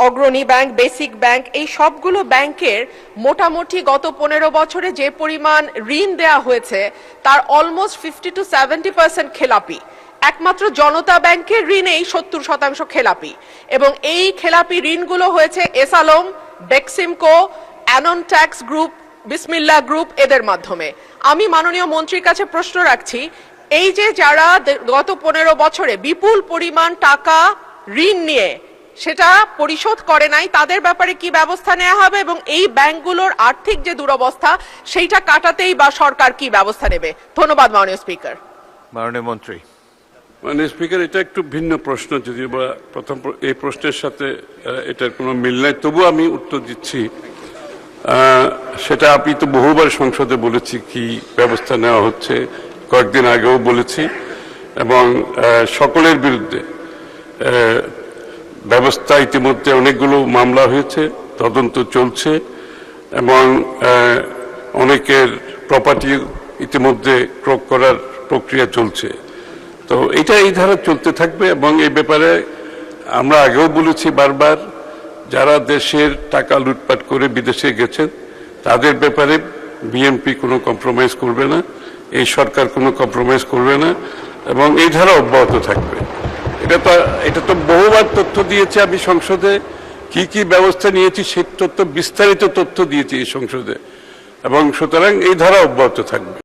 অগ্রণী bank, basic bank, এই সবগুলো ব্যাংকের মোটামুটি গত 15 বছরে যে পরিমাণ ঋণ দেয়া হয়েছে তার অলমোস্ট 50 to 70% খেলাপি। একমাত্র জনতা ব্যাংকের ঋণেই 70% খেলাপি, এবং এই খেলাপি ঋণগুলো হয়েছে S Alam, Beximco, anion tax group, বিসমিল্লাহ গ্রুপ এদের মাধ্যমে। আমি মাননীয় মন্ত্রীর কাছে প্রশ্ন রাখছি, এই যে যারা গত 15 বছরে বিপুল পরিমাণ টাকা ঋণ নিয়ে সেটা পরিশোধ করে নাই, তাদের ব্যাপারে কি ব্যবস্থা নেওয়া হবে, এবং এই ব্যাংকগুলোর আর্থিক যে দুরবস্থা সেইটা কাটাতেই বা সরকার কি ব্যবস্থা নেবে? ধন্যবাদ মাননীয় স্পিকার। মাননীয় মন্ত্রী। মাননীয় স্পিকার, এটা একটু ভিন্ন প্রশ্ন, যদিও বা প্রথম এই প্রশ্নের সাথে এটার কোনো মিল নাই, তবু আমি উত্তর দিচ্ছি। সেটা আমি তো বহুবার সংসদে বলেছি কি ব্যবস্থা নেওয়া হচ্ছে, কয়েকদিন আগেও বলেছি, এবং সকলের বিরুদ্ধে ব্যবস্থা ইতিমধ্যে অনেকগুলো মামলা হয়েছে, তদন্ত চলছে, এবং অনেকের প্রপার্টি ইতিমধ্যে ক্রয় করার প্রক্রিয়া চলছে। তো এটা এই ধারা চলতে থাকবে, এবং এই ব্যাপারে আমরা আগেও বলেছি বারবার, যারা দেশের টাকা লুটপাট করে বিদেশে গেছেন তাদের ব্যাপারে বিএনপি কোনো কম্প্রোমাইজ করবে না, এই সরকার কোনো কম্প্রোমাইজ করবে না, এবং এই ধারা অব্যাহত থাকবে। এটা তো বহুবার তথ্য দিয়েছে আমি সংসদে, কি কি ব্যবস্থা নিয়েছি সেই তথ্য, বিস্তারিত তথ্য দিয়েছি এই সংসদে, এবং সুতরাং এই ধারা অব্যাহত থাকবে।